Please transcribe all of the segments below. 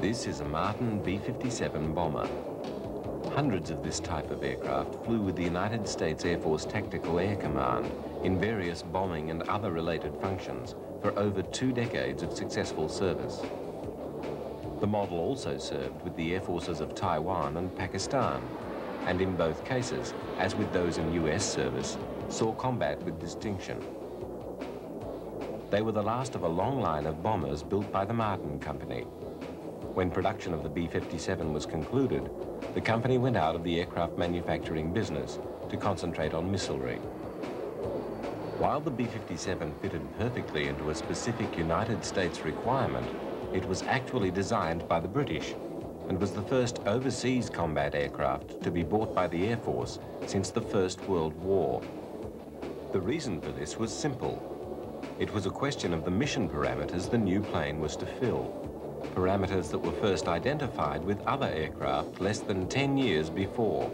This is a Martin B-57 bomber. Hundreds of this type of aircraft flew with the United States Air Force Tactical Air Command in various bombing and other related functions for over 2 decades of successful service. The model also served with the Air Forces of Taiwan and Pakistan, and in both cases, as with those in US service, saw combat with distinction. They were the last of a long line of bombers built by the Martin Company. When production of the B-57 was concluded, the company went out of the aircraft manufacturing business to concentrate on missilery. While the B-57 fitted perfectly into a specific United States requirement, it was actually designed by the British and was the first overseas combat aircraft to be bought by the Air Force since the First World War. The reason for this was simple. It was a question of the mission parameters the new plane was to fill, parameters that were first identified with other aircraft less than 10 years before.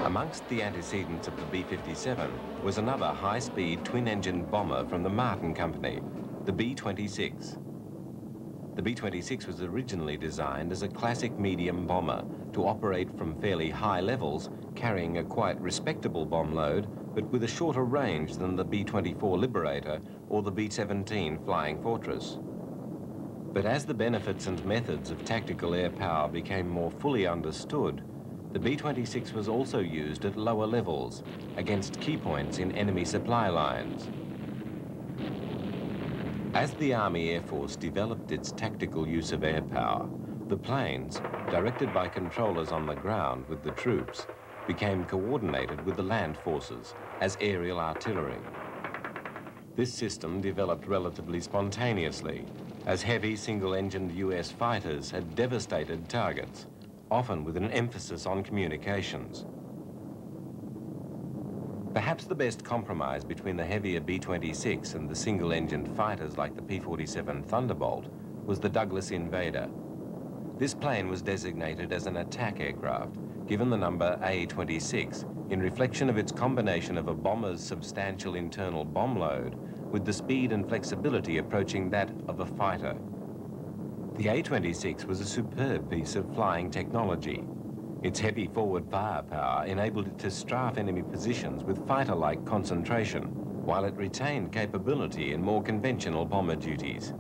Amongst the antecedents of the B-57 was another high-speed twin-engined bomber from the Martin Company, the B-26. The B-26 was originally designed as a classic medium bomber to operate from fairly high levels, carrying a quite respectable bomb load, but with a shorter range than the B-24 Liberator or the B-17 Flying Fortress. But as the benefits and methods of tactical air power became more fully understood, the B-26 was also used at lower levels against key points in enemy supply lines. As the Army Air Force developed its tactical use of air power, the planes, directed by controllers on the ground with the troops, became coordinated with the land forces as aerial artillery. This system developed relatively spontaneously, as heavy single-engined US fighters had devastated targets, often with an emphasis on communications. Perhaps the best compromise between the heavier B-26 and the single-engined fighters like the P-47 Thunderbolt was the Douglas Invader. This plane was designated as an attack aircraft, given the number A-26, in reflection of its combination of a bomber's substantial internal bomb load with the speed and flexibility approaching that of a fighter. The A-26 was a superb piece of flying technology. Its heavy forward firepower enabled it to strafe enemy positions with fighter-like concentration, while it retained capability in more conventional bomber duties.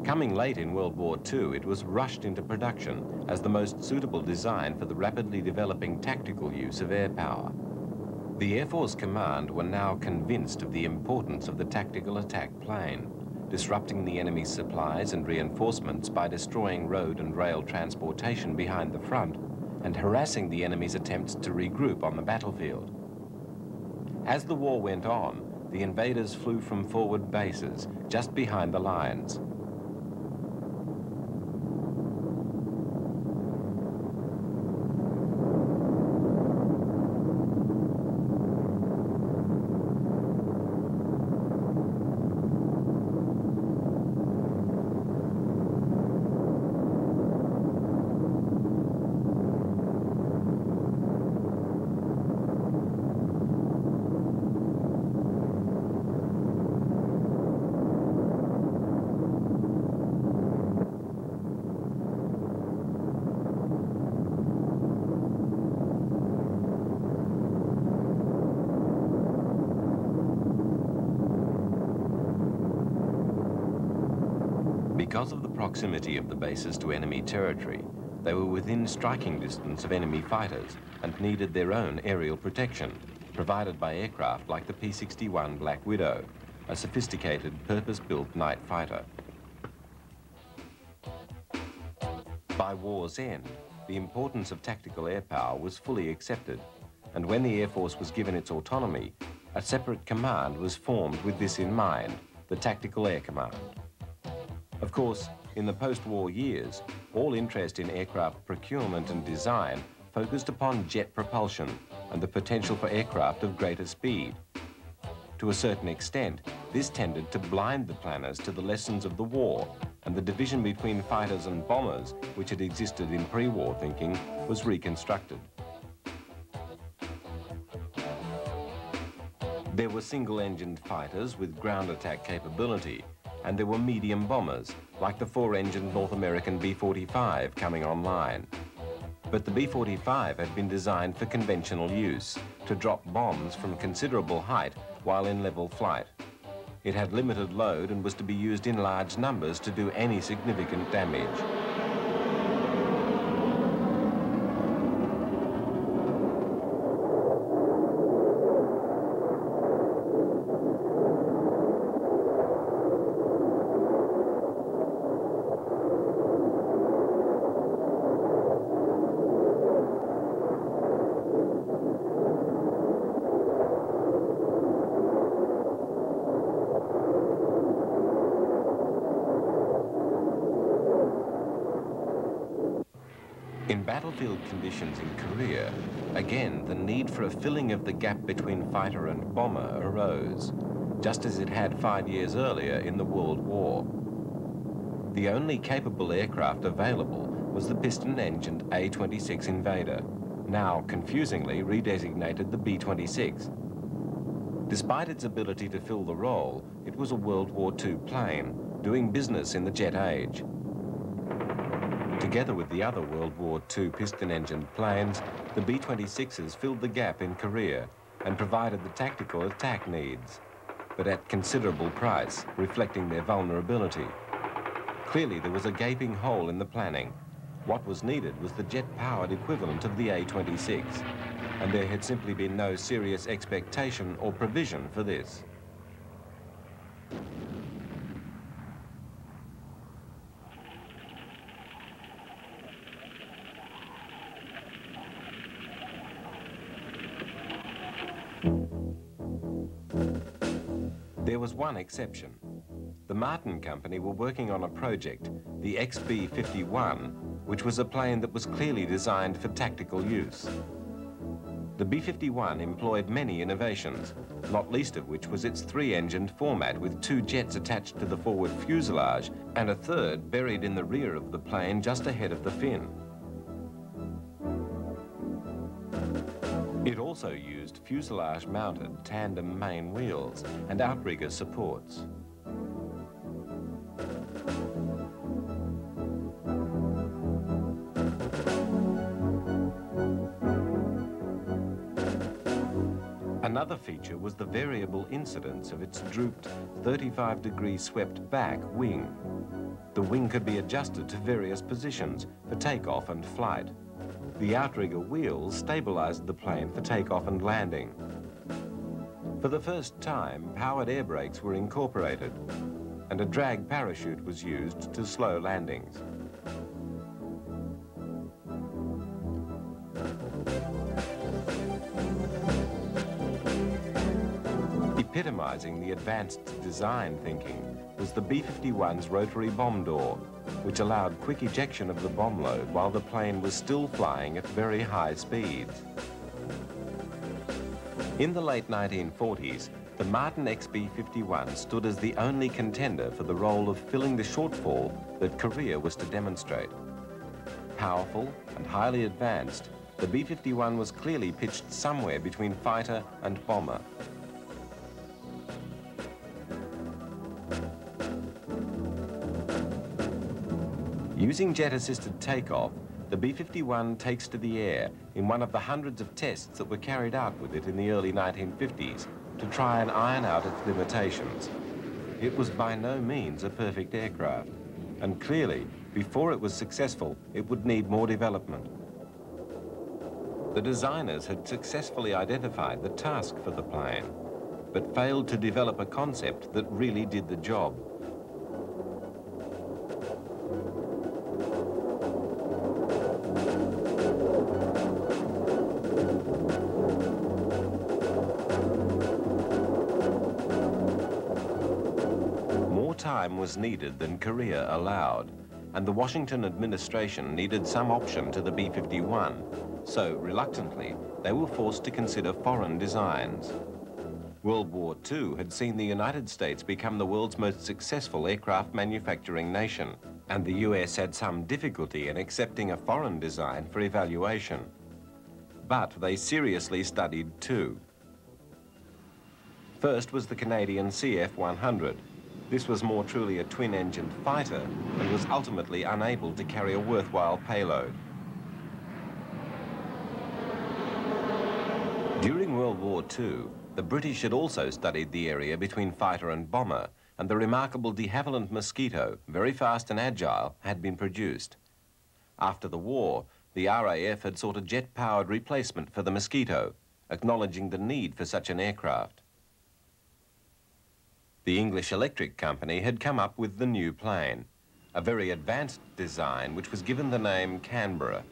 Coming late in World War II, it was rushed into production as the most suitable design for the rapidly developing tactical use of air power. The Air Force Command were now convinced of the importance of the tactical attack plane, disrupting the enemy's supplies and reinforcements by destroying road and rail transportation behind the front and harassing the enemy's attempts to regroup on the battlefield. As the war went on, the invaders flew from forward bases just behind the lines. Because of the proximity of the bases to enemy territory, they were within striking distance of enemy fighters and needed their own aerial protection, provided by aircraft like the P-61 Black Widow, a sophisticated, purpose-built night fighter. By war's end, the importance of tactical air power was fully accepted, and when the Air Force was given its autonomy, a separate command was formed with this in mind, the Tactical Air Command. Of course, in the post-war years, all interest in aircraft procurement and design focused upon jet propulsion and the potential for aircraft of greater speed. To a certain extent, This tended to blind the planners to the lessons of the war, and the division between fighters and bombers, which had existed in pre-war thinking, was reconstructed. There were single-engined fighters with ground attack capability, and there were medium bombers, like the four-engined North American B-45 coming online. But the B-45 had been designed for conventional use, to drop bombs from considerable height while in level flight. It had limited load and was to be used in large numbers to do any significant damage. In battlefield conditions in Korea, again, the need for a filling of the gap between fighter and bomber arose, just as it had 5 years earlier in the World War. The only capable aircraft available was the piston-engined A-26 Invader, now confusingly redesignated the B-26. Despite its ability to fill the role, it was a World War II plane, doing business in the jet age. Together with the other World War II piston-engined planes, the B-26s filled the gap in Korea and provided the tactical attack needs, but at considerable price, reflecting their vulnerability. Clearly, there was a gaping hole in the planning. What was needed was the jet-powered equivalent of the A-26, and there had simply been no serious expectation or provision for this. There was one exception. The Martin Company were working on a project, the XB-51, which was a plane that was clearly designed for tactical use. The B-51 employed many innovations, not least of which was its three-engined format with two jets attached to the forward fuselage and a third buried in the rear of the plane just ahead of the fin. It also used fuselage-mounted tandem main wheels and outrigger supports. Another feature was the variable incidence of its drooped 35-degree swept back wing. The wing could be adjusted to various positions for takeoff and flight. The outrigger wheels stabilized the plane for takeoff and landing. For the first time, powered air brakes were incorporated, and a drag parachute was used to slow landings. Epitomizing the advanced design thinking was the B-51's rotary bomb door, which allowed quick ejection of the bomb load while the plane was still flying at very high speeds. In the late 1940s, the Martin XB-51 stood as the only contender for the role of filling the shortfall that Korea was to demonstrate. Powerful and highly advanced, the B-51 was clearly pitched somewhere between fighter and bomber. Using jet-assisted takeoff, the B-51 takes to the air in one of the hundreds of tests that were carried out with it in the early 1950s to try and iron out its limitations. It was by no means a perfect aircraft, and clearly, before it was successful, it would need more development. The designers had successfully identified the task for the plane, but failed to develop a concept that really did the job. Time was needed than Korea allowed, and the Washington administration needed some option to the B-51, so reluctantly they were forced to consider foreign designs. World War II had seen the United States become the world's most successful aircraft manufacturing nation, and the US had some difficulty in accepting a foreign design for evaluation. But they seriously studied two. First was the Canadian CF-100. This was more truly a twin-engined fighter and was ultimately unable to carry a worthwhile payload. During World War II, the British had also studied the area between fighter and bomber, and the remarkable de Havilland Mosquito, very fast and agile, had been produced. After the war, the RAF had sought a jet-powered replacement for the Mosquito, acknowledging the need for such an aircraft. The English Electric Company had come up with the new plane, a very advanced design which was given the name Canberra.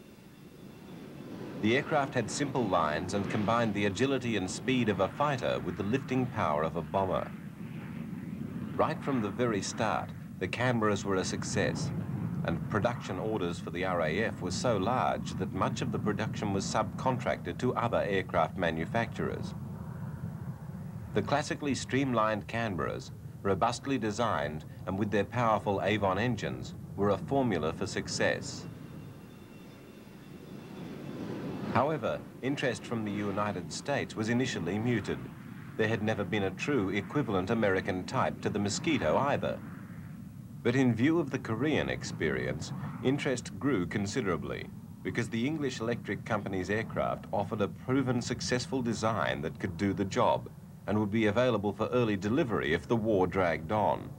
The aircraft had simple lines and combined the agility and speed of a fighter with the lifting power of a bomber. Right from the very start, the Canberras were a success, and production orders for the RAF were so large that much of the production was subcontracted to other aircraft manufacturers. The classically streamlined Canberras, robustly designed and with their powerful Avon engines, were a formula for success. However, interest from the United States was initially muted. There had never been a true equivalent American type to the Mosquito either. But in view of the Korean experience, interest grew considerably because the English Electric Company's aircraft offered a proven successful design that could do the job and would be available for early delivery if the war dragged on.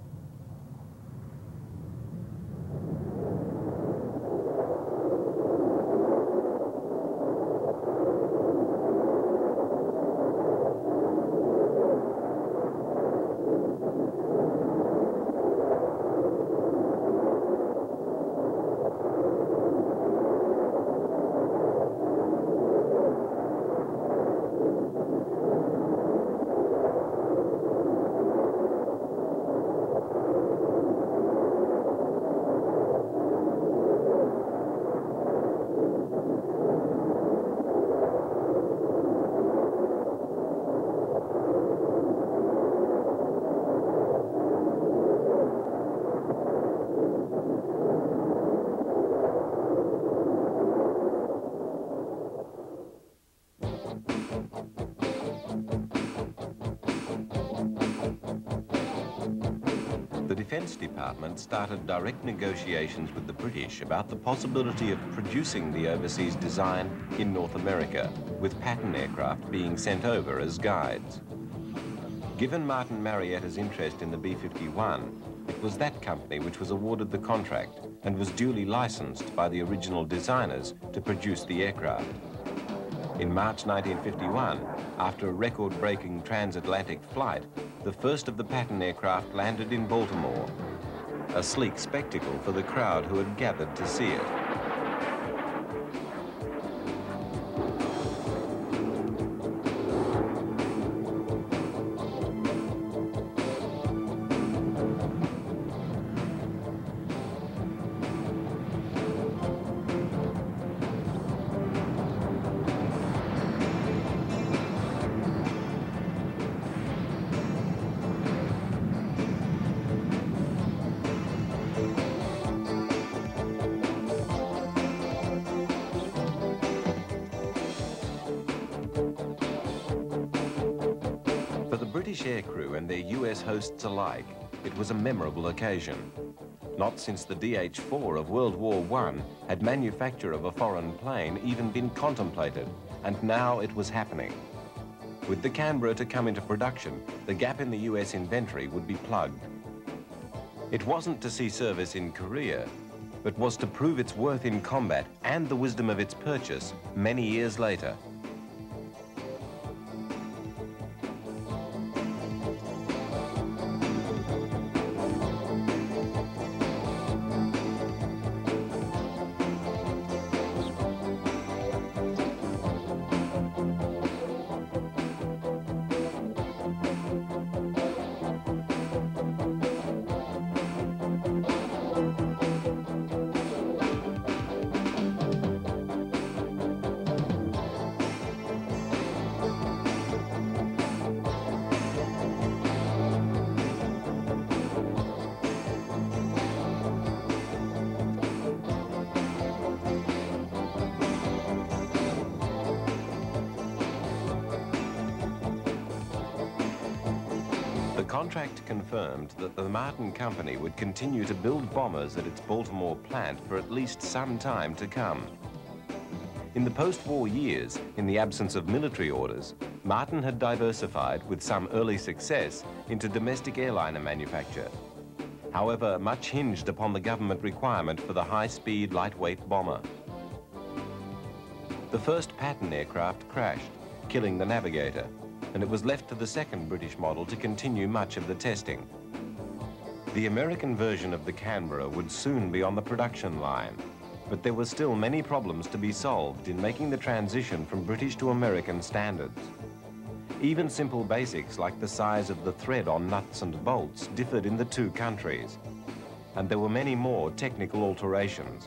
The Defence Department started direct negotiations with the British about the possibility of producing the overseas design in North America, with pattern aircraft being sent over as guides. Given Martin Marietta's interest in the B-51, it was that company which was awarded the contract and was duly licensed by the original designers to produce the aircraft. In March 1951, after a record-breaking transatlantic flight, the first of the Patton aircraft landed in Baltimore, a sleek spectacle for the crowd who had gathered to see it. For the British aircrew and their US hosts alike, it was a memorable occasion. Not since the DH-4 of World War I had manufacture of a foreign plane even been contemplated, and now it was happening. With the Canberra to come into production, the gap in the US inventory would be plugged. It wasn't to see service in Korea, but was to prove its worth in combat and the wisdom of its purchase many years later. The contract confirmed that the Martin Company would continue to build bombers at its Baltimore plant for at least some time to come. In the post-war years, in the absence of military orders, Martin had diversified, with some early success, into domestic airliner manufacture. However, much hinged upon the government requirement for the high-speed, lightweight bomber. The first Patton aircraft crashed, killing the Navigator, and it was left to the second British model to continue much of the testing. The American version of the Canberra would soon be on the production line, but there were still many problems to be solved in making the transition from British to American standards. Even simple basics like the size of the thread on nuts and bolts differed in the two countries, and there were many more technical alterations.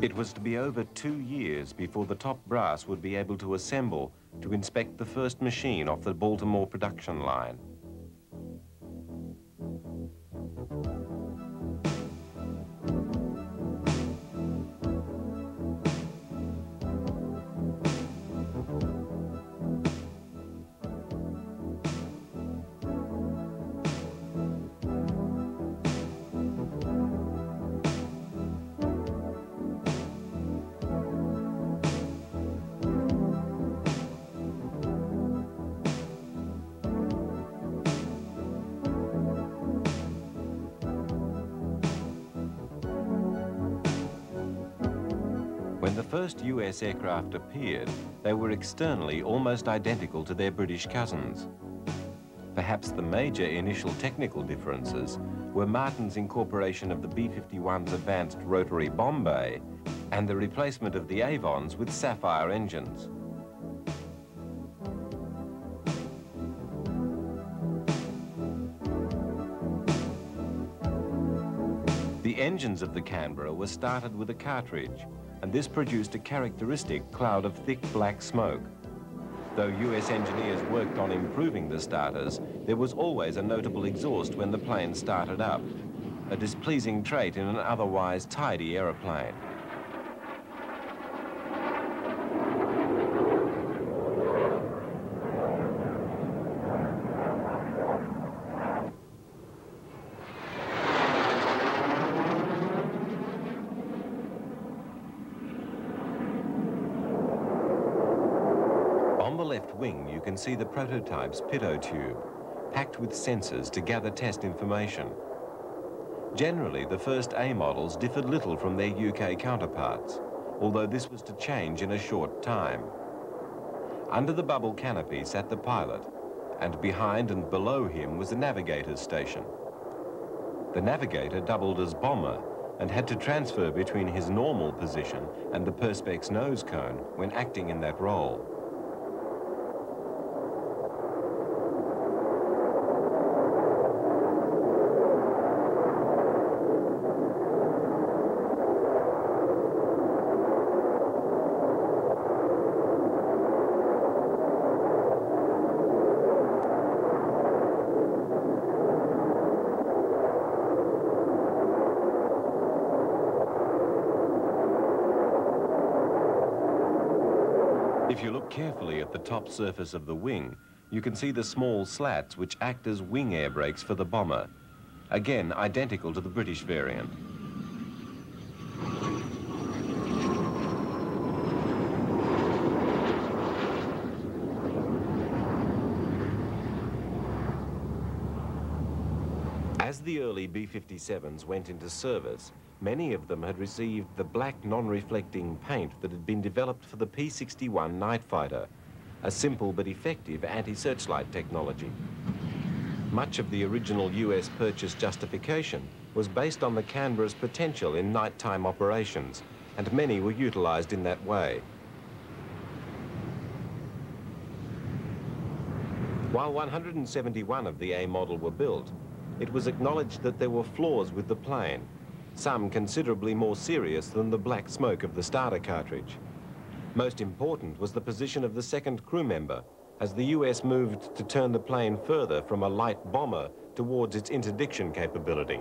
It was to be over 2 years before the top brass would be able to assemble to inspect the first machine off the Baltimore production line. When the first US aircraft appeared, they were externally almost identical to their British cousins. Perhaps the major initial technical differences were Martin's incorporation of the B-51's advanced rotary bomb bay and the replacement of the Avons with Sapphire engines. The engines of the Canberra were started with a cartridge, and this produced a characteristic cloud of thick black smoke. Though US engineers worked on improving the starters, there was always a notable exhaust when the plane started up, a displeasing trait in an otherwise tidy aeroplane. On the left wing, you can see the prototype's pitot tube, packed with sensors to gather test information. Generally, the first A models differed little from their UK counterparts, although this was to change in a short time. Under the bubble canopy sat the pilot, and behind and below him was the navigator's station. The navigator doubled as bomber and had to transfer between his normal position and the Perspex nose cone when acting in that role. If you look carefully at the top surface of the wing, you can see the small slats which act as wing air brakes for the bomber, again identical to the British variant. As the early B-57s went into service, many of them had received the black non-reflecting paint that had been developed for the P-61 night fighter, a simple but effective anti-searchlight technology. Much of the original US purchase justification was based on the Canberra's potential in nighttime operations, and many were utilized in that way. While 171 of the A model were built, it was acknowledged that there were flaws with the plane, some considerably more serious than the black smoke of the starter cartridge. Most important was the position of the second crew member, as the US moved to turn the plane further from a light bomber towards its interdiction capability.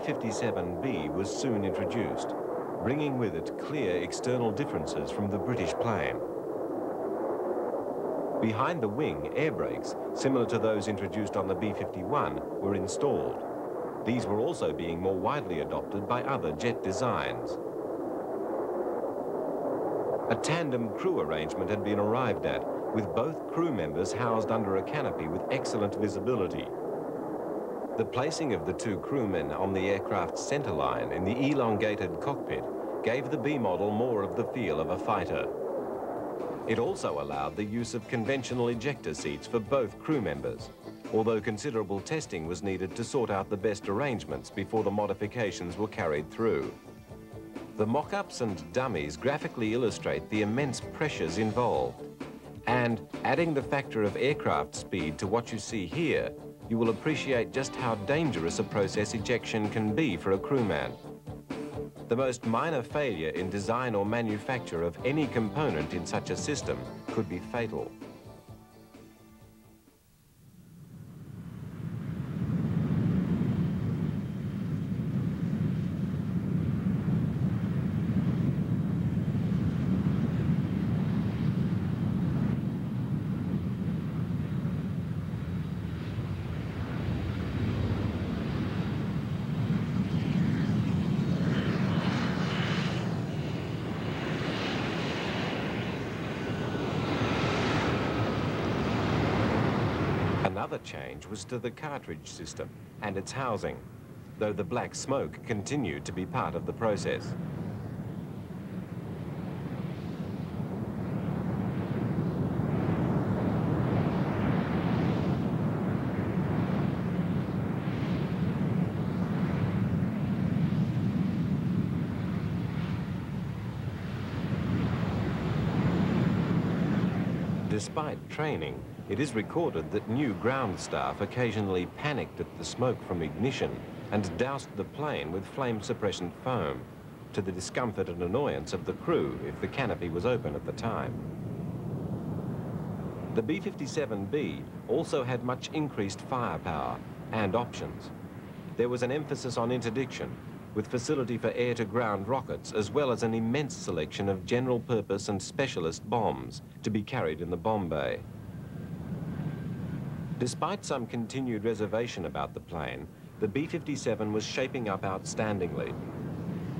B-57B was soon introduced, bringing with it clear external differences from the British plane. Behind the wing, air brakes, similar to those introduced on the B-51, were installed. These were also being more widely adopted by other jet designs. A tandem crew arrangement had been arrived at, with both crew members housed under a canopy with excellent visibility. The placing of the two crewmen on the aircraft's centerline in the elongated cockpit gave the B model more of the feel of a fighter. It also allowed the use of conventional ejector seats for both crew members, although considerable testing was needed to sort out the best arrangements before the modifications were carried through. The mock-ups and dummies graphically illustrate the immense pressures involved. And adding the factor of aircraft speed to what you see here, you will appreciate just how dangerous a process ejection can be for a crewman. The most minor failure in design or manufacture of any component in such a system could be fatal. Another change was to the cartridge system and its housing, though the black smoke continued to be part of the process. Despite training, it is recorded that new ground staff occasionally panicked at the smoke from ignition and doused the plane with flame suppressant foam, to the discomfort and annoyance of the crew if the canopy was open at the time. The B-57B also had much increased firepower and options. There was an emphasis on interdiction, with facility for air-to-ground rockets, as well as an immense selection of general-purpose and specialist bombs to be carried in the bomb bay. Despite some continued reservation about the plane, the B-57 was shaping up outstandingly.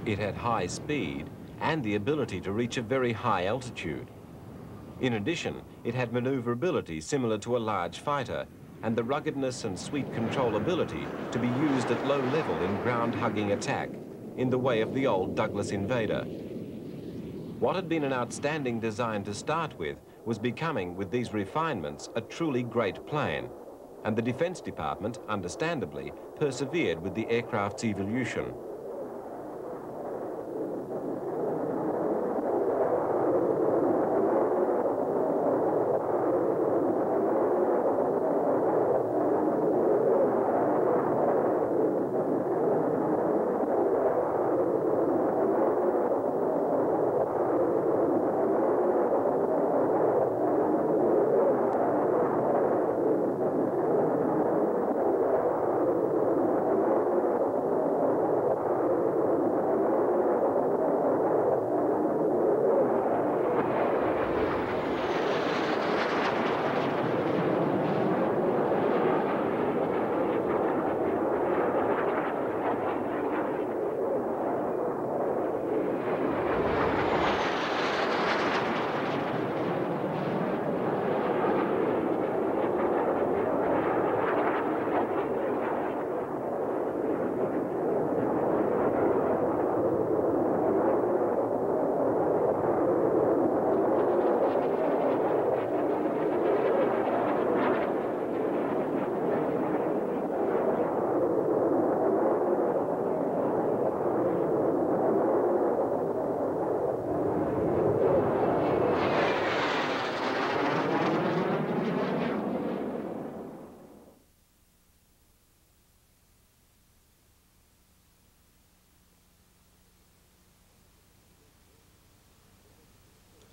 It had high speed and the ability to reach a very high altitude. In addition, it had maneuverability similar to a large fighter, and the ruggedness and sweet controllability to be used at low level in ground-hugging attack, in the way of the old Douglas Invader. What had been an outstanding design to start with was becoming, with these refinements, a truly great plane, and the Defense Department, understandably, persevered with the aircraft's evolution.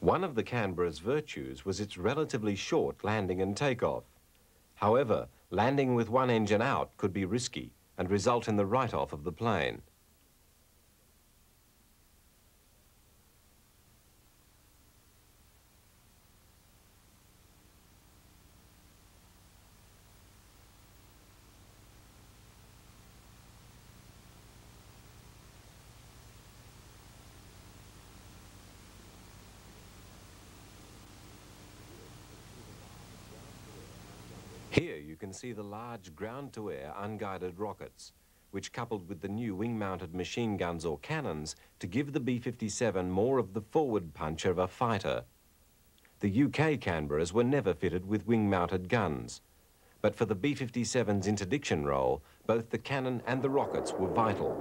One of the Canberra's virtues was its relatively short landing and takeoff. However, landing with one engine out could be risky, and result in the write-off of the plane. Here you can see the large ground-to-air unguided rockets, which coupled with the new wing-mounted machine guns or cannons to give the B-57 more of the forward punch of a fighter. The UK Canberras were never fitted with wing-mounted guns, but for the B-57's interdiction role, both the cannon and the rockets were vital.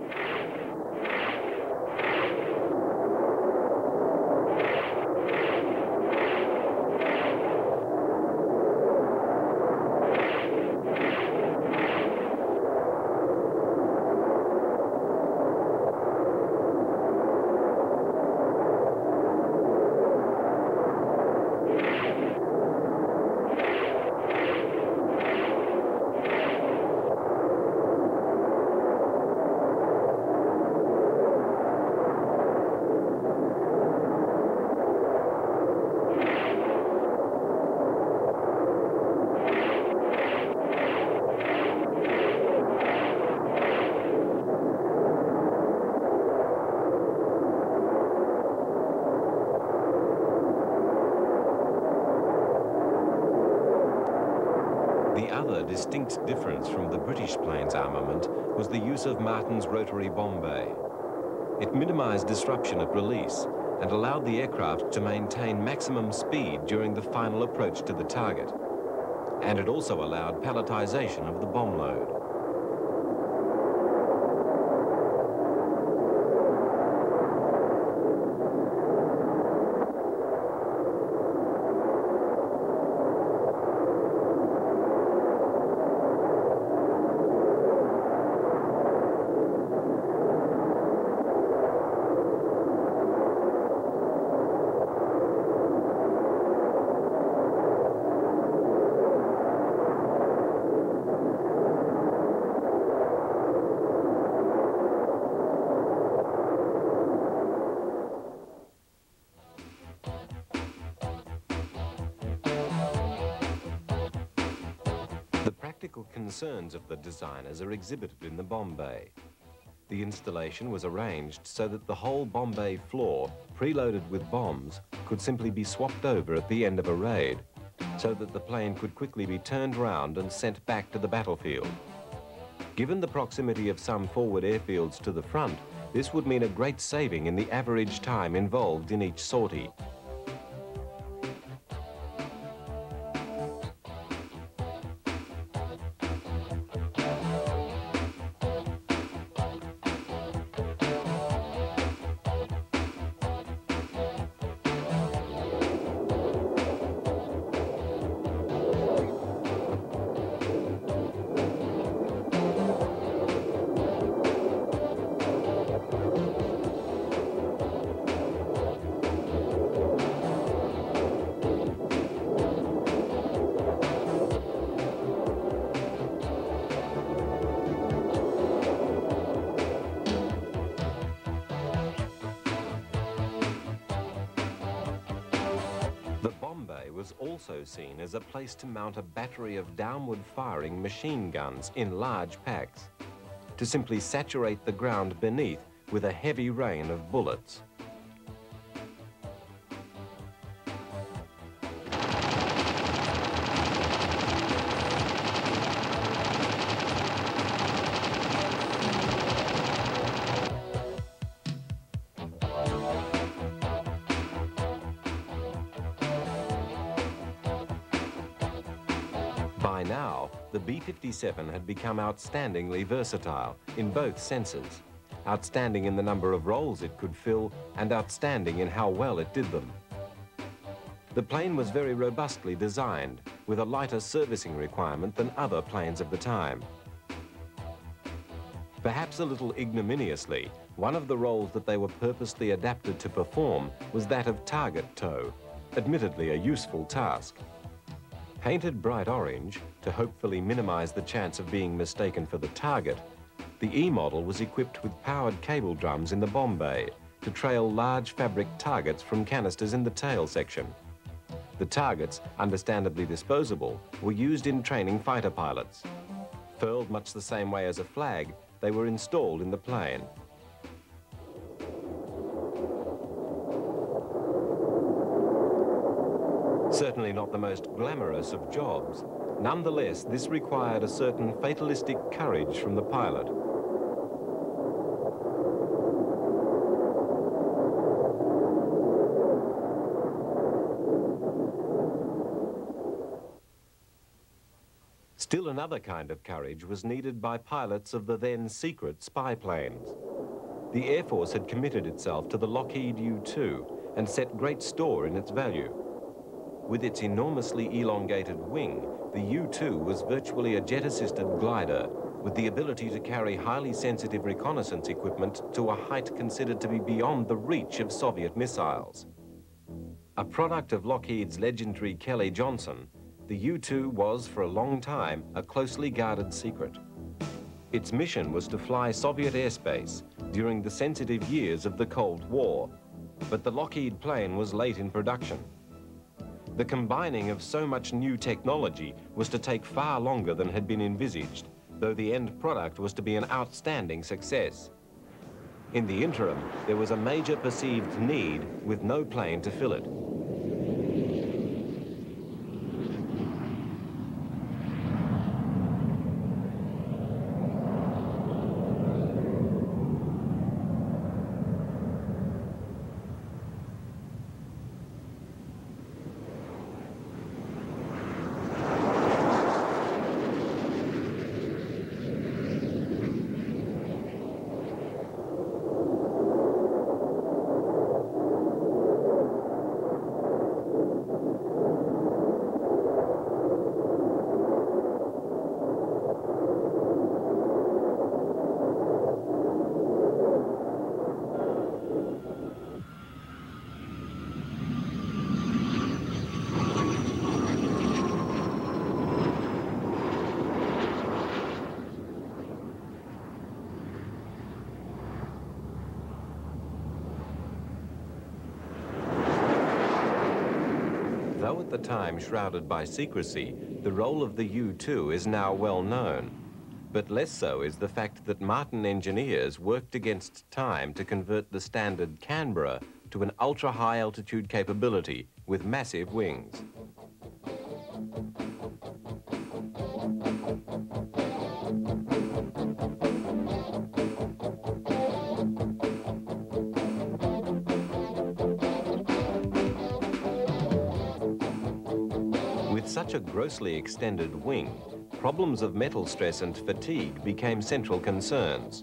The other distinct difference from the British plane's armament was the use of Martin's rotary bomb bay. It minimized disruption at release and allowed the aircraft to maintain maximum speed during the final approach to the target. And it also allowed palletization of the bomb load. The practical concerns of the designers are exhibited in the bomb bay. The installation was arranged so that the whole bomb bay floor, preloaded with bombs, could simply be swapped over at the end of a raid, so that the plane could quickly be turned round and sent back to the battlefield. Given the proximity of some forward airfields to the front, this would mean a great saving in the average time involved in each sortie. The bomb bay was also seen as a place to mount a battery of downward-firing machine guns in large packs, to simply saturate the ground beneath with a heavy rain of bullets. By now, the B-57 had become outstandingly versatile in both senses. Outstanding in the number of roles it could fill and outstanding in how well it did them. The plane was very robustly designed, with a lighter servicing requirement than other planes of the time. Perhaps a little ignominiously, one of the roles that they were purposely adapted to perform was that of target tow, admittedly a useful task. Painted bright orange, to hopefully minimize the chance of being mistaken for the target, The E model was equipped with powered cable drums in the bomb bay to trail large fabric targets from canisters in the tail section. The targets, understandably disposable, were used in training fighter pilots. Furled much the same way as a flag, they were installed in the plane. Certainly not the most glamorous of jobs. Nonetheless, this required a certain fatalistic courage from the pilot. Still another kind of courage was needed by pilots of the then secret spy planes. The Air Force had committed itself to the Lockheed U-2 and set great store in its value. With its enormously elongated wing, the U-2 was virtually a jet-assisted glider with the ability to carry highly sensitive reconnaissance equipment to a height considered to be beyond the reach of Soviet missiles. A product of Lockheed's legendary Kelly Johnson, the U-2 was, for a long time, a closely guarded secret. Its mission was to fly Soviet airspace during the sensitive years of the Cold War, but the Lockheed plane was late in production. The combining of so much new technology was to take far longer than had been envisaged, though the end product was to be an outstanding success. In the interim, there was a major perceived need with no plane to fill it. Though at the time shrouded by secrecy, the role of the U-2 is now well known. But less so is the fact that Martin engineers worked against time to convert the standard Canberra to an ultra-high altitude capability with massive wings. With such a grossly extended wing, problems of metal stress and fatigue became central concerns.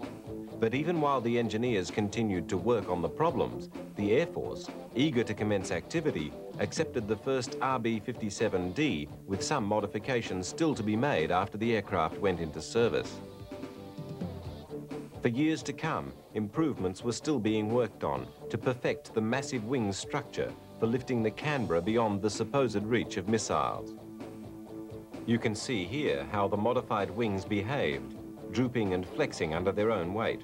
But even while the engineers continued to work on the problems, the Air Force, eager to commence activity, accepted the first RB-57D with some modifications still to be made after the aircraft went into service. For years to come, improvements were still being worked on to perfect the massive wing structure for lifting the Canberra beyond the supposed reach of missiles. You can see here how the modified wings behaved, drooping and flexing under their own weight.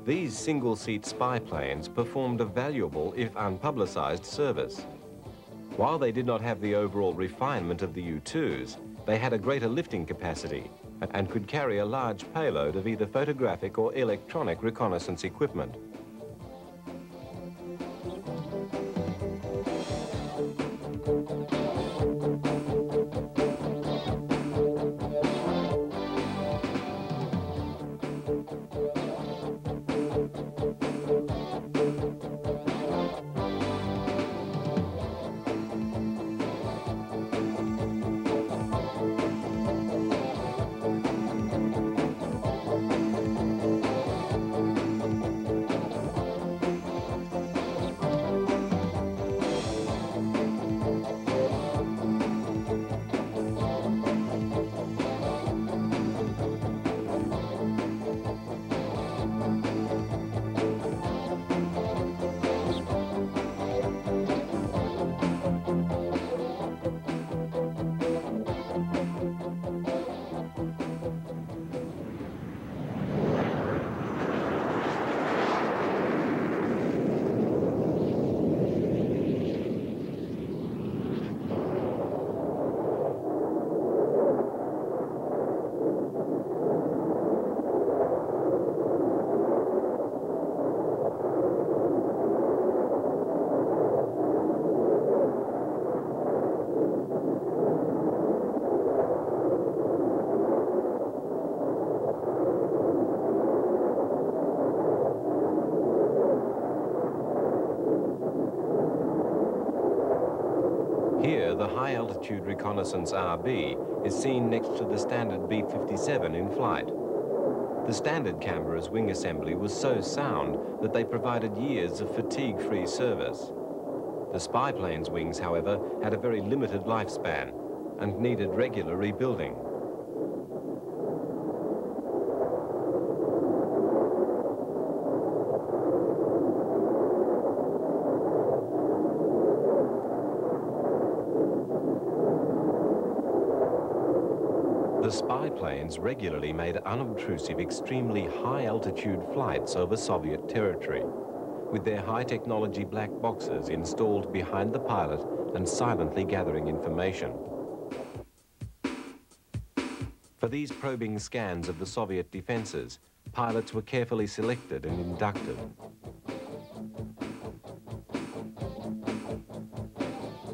These single-seat spy planes performed a valuable, if unpublicized, service. While they did not have the overall refinement of the U-2s, they had a greater lifting capacity and could carry a large payload of either photographic or electronic reconnaissance equipment. here, the high-altitude reconnaissance RB is seen next to the standard B-57 in flight. The standard Canberra's wing assembly was so sound that they provided years of fatigue-free service. The spy plane's wings, however, had a very limited lifespan and needed regular rebuilding. The spy planes regularly made unobtrusive, extremely high-altitude flights over Soviet territory, with their high-technology black boxes installed behind the pilot and silently gathering information. For these probing scans of the Soviet defenses, pilots were carefully selected and inducted.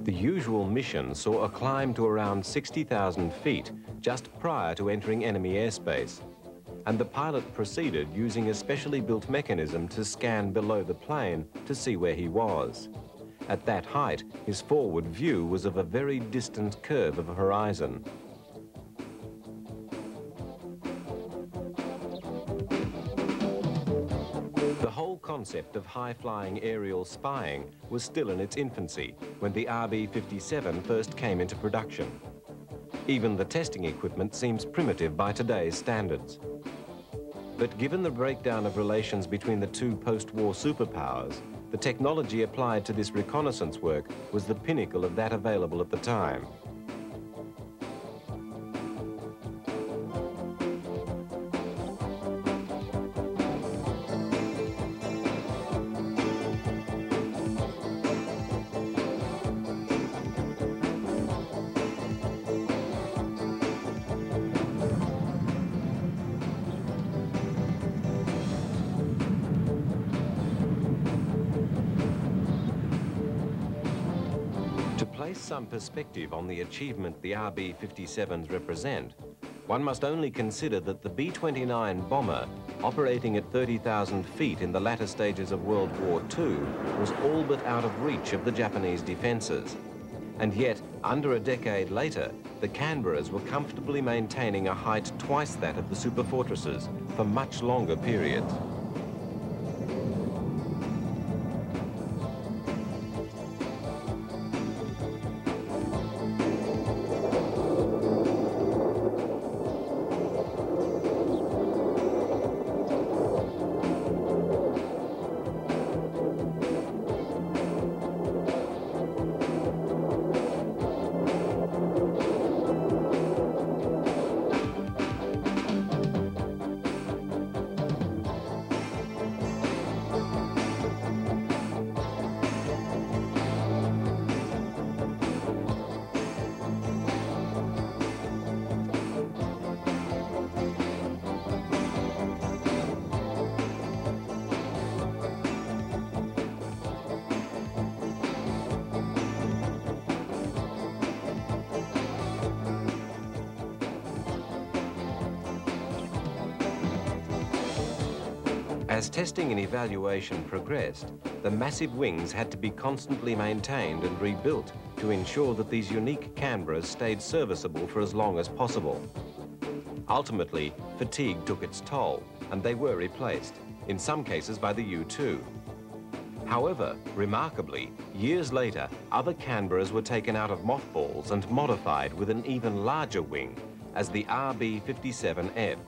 The usual mission saw a climb to around 60,000 feet just prior to entering enemy airspace, and the pilot proceeded using a specially built mechanism to scan below the plane to see where he was. At that height, his forward view was of a very distant curve of horizon. The whole concept of high-flying aerial spying was still in its infancy when the RB-57 first came into production. Even the testing equipment seems primitive by today's standards. But given the breakdown of relations between the two post-war superpowers, the technology applied to this reconnaissance work was the pinnacle of that available at the time. To place some perspective on the achievement the RB-57s represent, one must only consider that the B-29 bomber, operating at 30,000 feet in the latter stages of World War II, was all but out of reach of the Japanese defences. And yet, under a decade later, the Canberras were comfortably maintaining a height twice that of the superfortresses for much longer periods. As testing and evaluation progressed, the massive wings had to be constantly maintained and rebuilt to ensure that these unique Canberras stayed serviceable for as long as possible. Ultimately, fatigue took its toll, and they were replaced, in some cases by the U-2. However, remarkably, years later, other Canberras were taken out of mothballs and modified with an even larger wing as the RB-57F.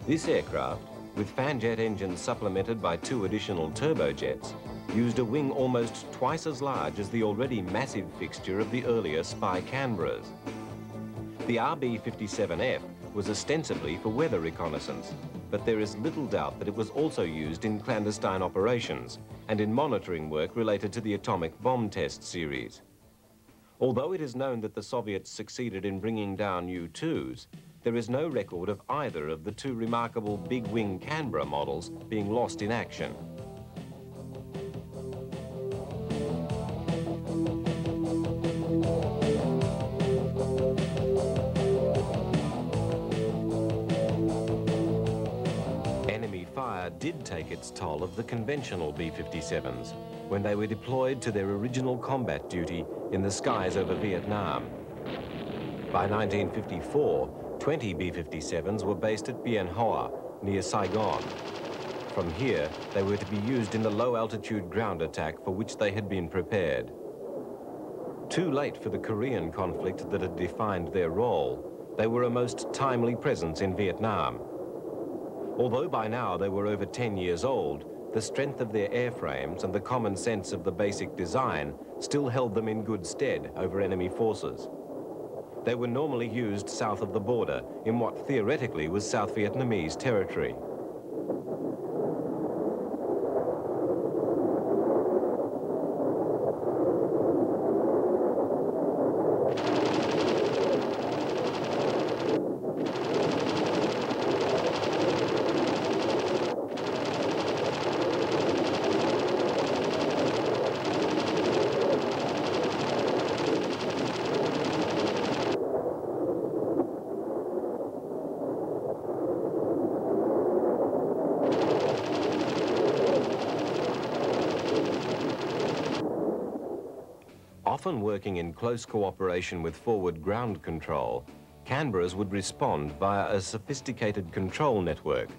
This aircraft, with fanjet engines supplemented by 2 additional turbojets, used a wing almost twice as large as the already massive fixture of the earlier spy Canberras. The RB-57F was ostensibly for weather reconnaissance, but there is little doubt that it was also used in clandestine operations and in monitoring work related to the atomic bomb test series. Although it is known that the Soviets succeeded in bringing down U-2s, there is no record of either of the 2 remarkable big-wing Canberra models being lost in action. Enemy fire did take its toll of the conventional B-57s, when they were deployed to their original combat duty in the skies over Vietnam. By 1954, 20 B-57s were based at Bien Hoa, near Saigon. From here, they were to be used in the low-altitude ground attack for which they had been prepared. Too late for the Korean conflict that had defined their role, they were a most timely presence in Vietnam. Although by now they were over 10 years old, the strength of their airframes and the common sense of the basic design still held them in good stead over enemy forces. They were normally used south of the border in what theoretically was South Vietnamese territory. Often working in close cooperation with forward ground control, Canberras would respond via a sophisticated control network.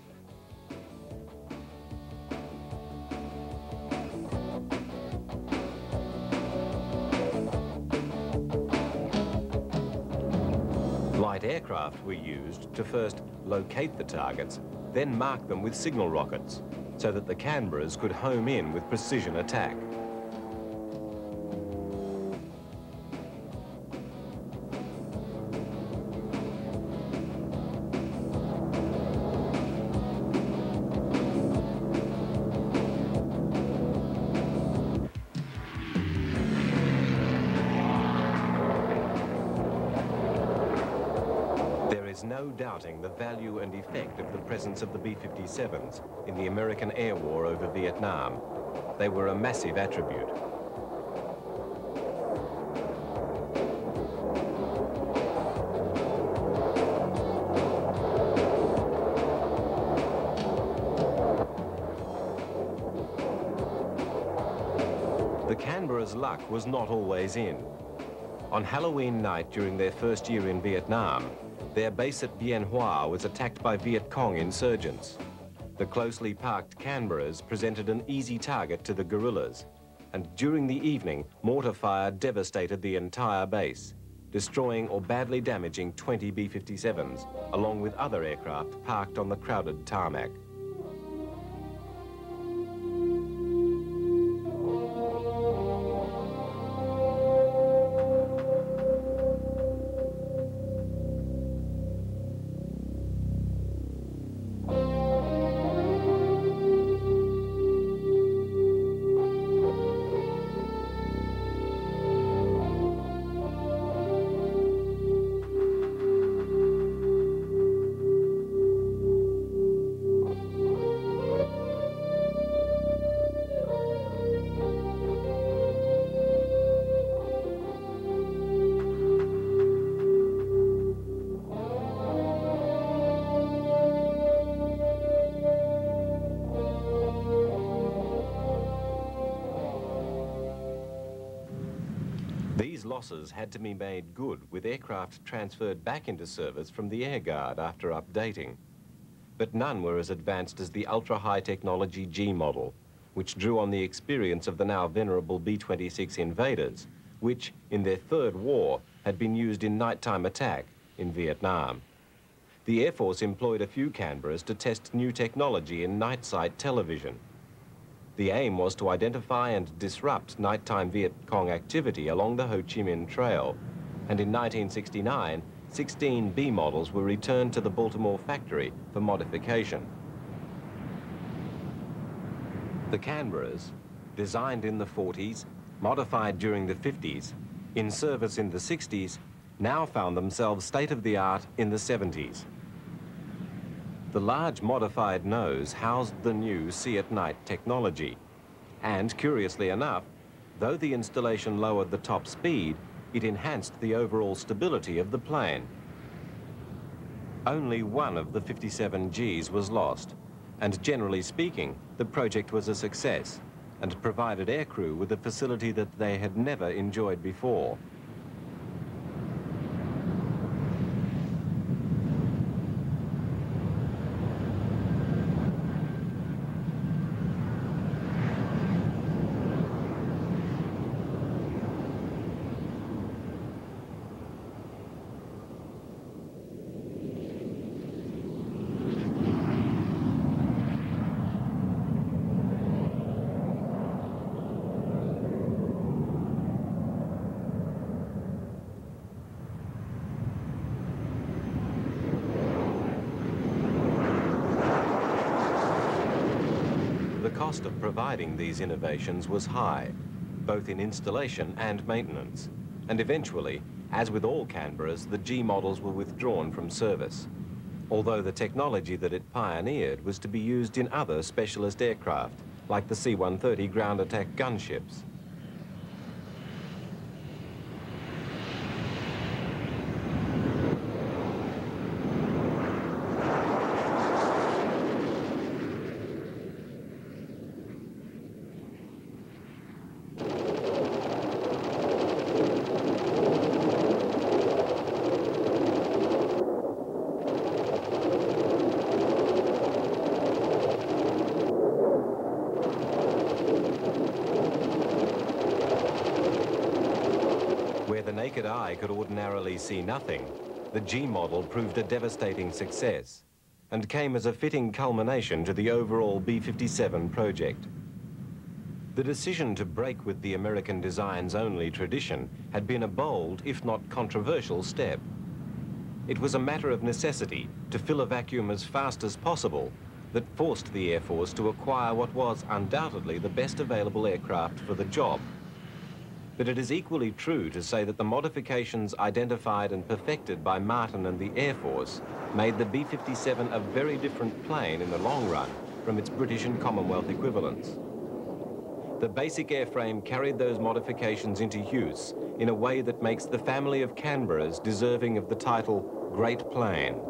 Light aircraft were used to first locate the targets, then mark them with signal rockets, so that the Canberras could home in with precision attack. No doubting the value and effect of the presence of the B-57s in the American air war over Vietnam. They were a massive attribute. The Canberra's luck was not always in. On Halloween night during their first year in Vietnam, their base at Bien Hoa was attacked by Viet Cong insurgents. The closely parked Canberras presented an easy target to the guerrillas, and during the evening, mortar fire devastated the entire base, destroying or badly damaging 20 B-57s, along with other aircraft parked on the crowded tarmac. These losses had to be made good with aircraft transferred back into service from the Air Guard after updating. But none were as advanced as the ultra-high technology G model, which drew on the experience of the now venerable B-26 Invaders, which, in their third war, had been used in nighttime attack in Vietnam. The Air Force employed a few Canberras to test new technology in night sight television. The aim was to identify and disrupt nighttime Viet Cong activity along the Ho Chi Minh Trail, and in 1969, 16 B models were returned to the Baltimore factory for modification. The Canberras, designed in the 40s, modified during the 50s, in service in the 60s, now found themselves state-of-the-art in the 70s. The large modified nose housed the new see-at-night technology. And, curiously enough, though the installation lowered the top speed, it enhanced the overall stability of the plane. Only one of the 57 Gs was lost, and generally speaking, the project was a success. and provided aircrew with a facility that they had never enjoyed before. The cost of providing these innovations was high, both in installation and maintenance. And eventually, as with all Canberras, the G models were withdrawn from service, although the technology that it pioneered was to be used in other specialist aircraft, like the C-130 ground attack gunships. Where the naked eye could ordinarily see nothing, the G model proved a devastating success and came as a fitting culmination to the overall B-57 project. The decision to break with the American designs-only tradition had been a bold, if not controversial, step. It was a matter of necessity to fill a vacuum as fast as possible that forced the Air Force to acquire what was undoubtedly the best available aircraft for the job. But it is equally true to say that the modifications identified and perfected by Martin and the Air Force made the B-57 a very different plane in the long run from its British and Commonwealth equivalents. The basic airframe carried those modifications into use in a way that makes the family of Canberras deserving of the title Great Plane.